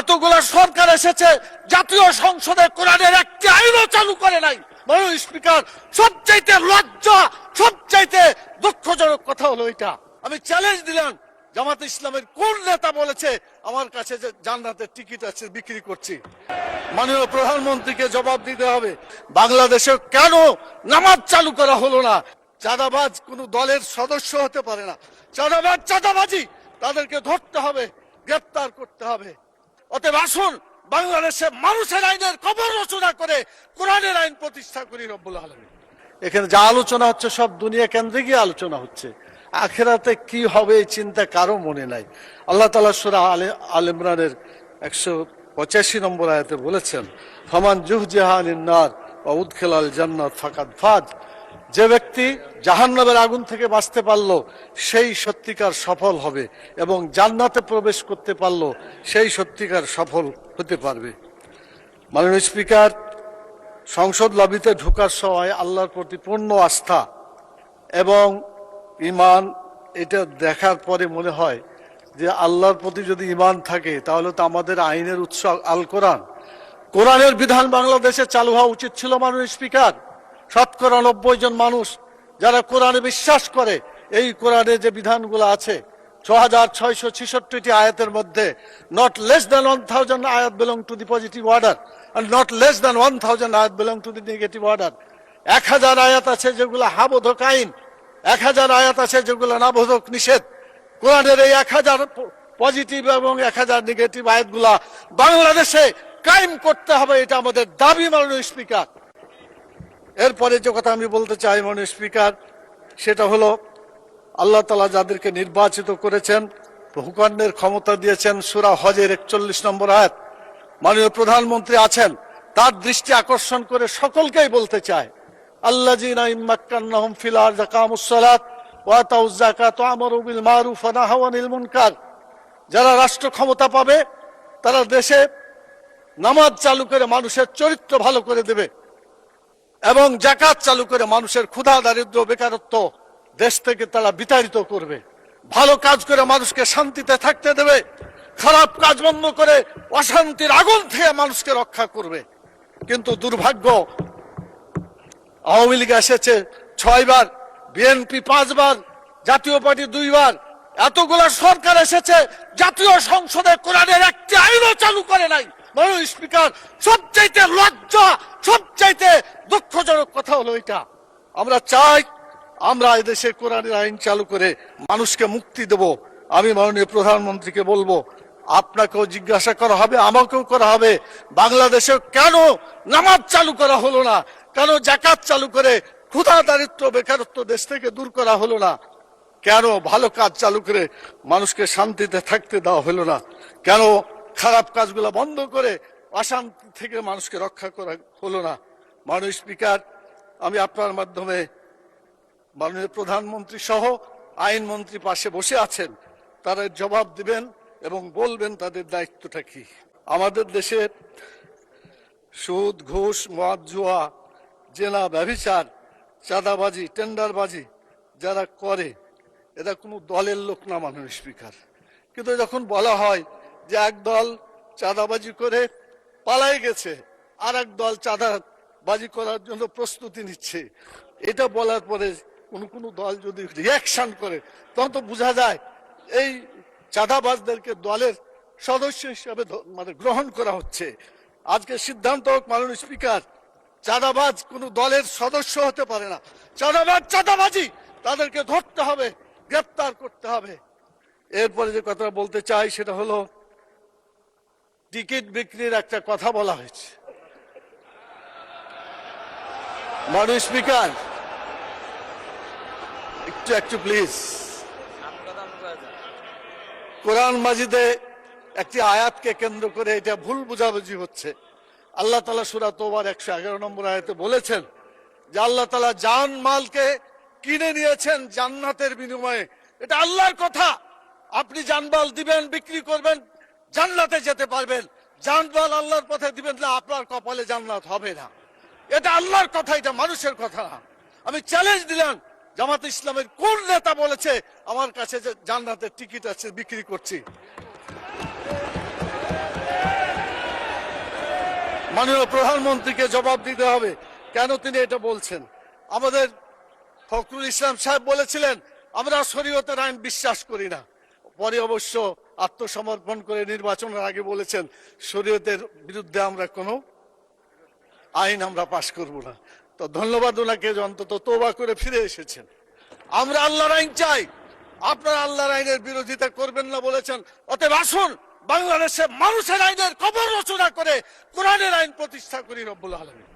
এতগুলা সরকার এসেছে, জাতীয় সংসদে কোরআনের একটি আইনও চালু করে নাই। মাননীয় স্পিকার, সবচাইতে লজ্জা, সবচাইতে দুঃখজনক কথা হলো এটা। আমি চ্যালেঞ্জ দিলাম, জামাতে ইসলামের কোন নেতা বলেছে আমার কাছে যে জান্নাতের টিকিট আছে বিক্রি করছি? মাননীয় প্রধানমন্ত্রীকে জবাব দিতে হবে, বাংলাদেশে কেন নামাজ চালু করা হলো না? চাঁদাবাজ কোন দলের সদস্য হতে পারে না। চাঁদাবাজ চাঁদাবাজি, তাদেরকে ধরতে হবে, গ্রেপ্তার করতে হবে। অতএব আসুন বাংলাদেশে মানুষের আইনের কবর রচনা করে কোরআনের আইন প্রতিষ্ঠা করি রব্বুল আলামিন। এখানে যা আলোচনা হচ্ছে সব দুনিয়া কেন্দ্রিক আলোচনা হচ্ছে, আখিরাতে কি হবে এই চিন্তা কারো মনে নাই। আল্লাহ তাআলা সূরা আলে ইমরানের 185 নম্বর আয়াতে বলেছেন, ফামান জুহজিহা আনিন নার ওয়া উদখিলাল জান্নাত ফাকাদ ফাজ। যে ব্যক্তি জাহান্নামের আগুন থেকে বাঁচতে পারলো সেই সত্যিকার সফল হবে, এবং জান্নাতে প্রবেশ করতে পারলো সেই সত্যিকার সফল হতে পারবে। মাননীয় স্পিকার, সংসদ লবিতে ঢোকার সময় আল্লাহর প্রতি পূর্ণ আস্থা এবং ঈমান, এটা দেখার পরে মনে হয় যে আল্লাহর প্রতি যদি ঈমান থাকে তাহলে তো আমাদের আইনের উৎস আল কোরআন, কোরআনের বিধান বাংলাদেশে চালু হওয়া উচিত ছিল। মাননীয় স্পিকার, 90% জন মানুষ যারা কোরআনে বিশ্বাস করে, এই কোরআনে যে বিধানগুলো আছে 6666টি আয়াতের মধ্যে not less than 1000 আয়াত belong to the positive order and not less than 1000 আয়াত belong to the negative order। 1000 আয়াত আছে যেগুলো হাবোধক আইন, 1000 আয়াত আছে যেগুলো নাবোধক নিষেধ। কোরআনের এই 1000 পজিটিভ এবং 1000 নেগেটিভ আয়াতগুলা বাংলাদেশে কায়েম করতে হবে, এটা আমাদের দাবি। মাননীয় স্পিকার, এরপরে যে কথা আমি বলতে চাই মাননীয় স্পিকার, সেটা হলো আল্লাহ তাআলা যাদেরকে নির্বাচিত করেছেন, হুকুমের ক্ষমতা দিয়েছেন, সূরা হজের 41 নম্বর আয়াত, মাননীয় প্রধানমন্ত্রী আছেন, তার দৃষ্টি আকর্ষণ করে সকলকেই বলতে চায়, আল্লাযীনা ইম্মাক্কান্নাহুম ফিল আরদি আকামুস সালাত ওয়া আতাউয যাকাত ওয়া আমারু বিল মারুফ ওয়া নাহাউ আনিল মুনকার। যারা রাষ্ট্র ক্ষমতা পাবে তারা দেশে নামাজ চালু করে মানুষের চরিত্র ভালো করে দেবে, এবং যাকাত চালু করে মানুষের ক্ষুধা, দারিদ্র, বেকারত্ব দেশ থেকে তারা বিতাড়িত করবে। ভালো কাজ করে মানুষকে শান্তিতে থাকতে দেবে, খারাপ কাজ বন্ধ করে অশান্তির আগুন থেকে মানুষকে রক্ষা করবে। কিন্তু দুর্ভাগ্য, আওয়ামী লীগ এসেছে 6 বার, বিএনপি 5 বার, জাতীয় পার্টি 2 বার, এতগুলা সরকার এসেছে, জাতীয় সংসদে কোরআনের একটি আইনও চালু করে নাই। মাননীয় স্পিকার, সবচাইতে লজ্জা, সবচাইতে দুঃখজনক কথা হলো এটা। আমরা চাই আমরা এদেশে কোরআনের আইন চালু করে মানুষকে মুক্তি দেব। আমি মাননীয় প্রধানমন্ত্রীকে বলবো, আপনাকেও জিজ্ঞাসা করা হবে, আমাকেও করা হবে, বাংলাদেশে কেন নামাজ চালু করা হলো না? কেন যাকাত চালু করে ক্ষুধা, দারিদ্র, বেকারত্ব দেশ থেকে দূর করা হলো না? কেন ভালো কাজ চালু করে মানুষকে শান্তিতে থাকতে দেওয়া হলো না? কেন খারাপ কাজগুলো বন্ধ করে অশান্তি থেকে মানুষকে রক্ষা করা হলো না? মাননীয় স্পিকার, আমি আপনার মাধ্যমে মাননীয় প্রধানমন্ত্রী সহ আইনমন্ত্রী পাশে বসে আছেন, তারা জবাব দিবেন এবং বলবেন তাদের দায়িত্বটা কি। আমাদের দেশে সুদ, ঘুষ, মদ, জুয়া, জেনা, ব্যভিচার, চাঁদাবাজি, টেন্ডারবাজি যারা করে, এরা কোনো দলের লোক না মাননীয় স্পিকার। কিন্তু যখন বলা হয় যে এক দল চাঁদাবাজি করে পালাই গেছে, আর এক দল চাঁদাবাজি করার জন্য প্রস্তুতি নিচ্ছে, এটা বলার পরে কোন দল যদি রিয়াকশন করে, তখন তো বোঝা যায় এই চাঁদাবাজদেরকে দলের সদস্য হিসাবে মানে গ্রহণ করা হচ্ছে। আজকে সিদ্ধান্ত হোক মাননীয় স্পিকার, চাঁদাবাজ কোন দলের সদস্য হতে পারে না। চাঁদাবাজ চাঁদাবাজি, তাদেরকে ধরতে হবে, গ্রেপ্তার করতে হবে। এরপরে যে কথা বলতে চাই সেটা হলো টিকিট বিক্রির একটা কথা বলা হয়েছে। মাননীয় স্পিকার, একটু প্লিজ, কোরআন মাজিদে একটি আয়াতকে কেন্দ্র করে এটা ভুল বুঝাবুঝি হচ্ছে। আল্লাহ তাআলা সূরা তওবার 111 নম্বর আয়াতে বলেছেন যে আল্লাহ তাআলা জান মালকে কিনে নিয়েছেন জান্নাতের বিনিময়ে। এটা আল্লাহর কথা। আপনি জানমাল দিবেন, বিক্রি করবেন, জান্নাতে যেতে পারবেন। জানমাল আল্লাহর পথে দিবেন না, আপনার কপালে জান্নাত হবে না। এটা আল্লাহর কথা, এটা মানুষের কথা না। আমি চ্যালেঞ্জ দিলাম, জামাতে ইসলামের কোন নেতা বলেছে আমার কাছে যে জান্নাতের টিকিট আছে বিক্রি করছি? মাননীয় প্রধানমন্ত্রীকে জবাব দিতে হবে কেন তিনি এটা বলছেন। আমাদের ফখরুল ইসলাম সাহেব বলেছিলেন আমরা শরীয়তের আইন বিশ্বাস করি না, পরে অবশ্য আত্মসমর্পণ করে নির্বাচনের আগে বলেছেন শরীয়তের বিরুদ্ধে আমরা কোনো আইন আমরা পাশ করব না। তো ধন্যবাদ ওনাকে অন্তত তওবা করে ফিরে এসেছেন। আমরা আল্লাহর আইন চাই, আপনারা আল্লাহর আইনের বিরোধিতা করবেন না বলেছেন। অতএব আসুন বাংলাদেশে মানুষের আইনের কবর রচনা করে কোরআনের আইন প্রতিষ্ঠা করি রব্বুল আলামিন।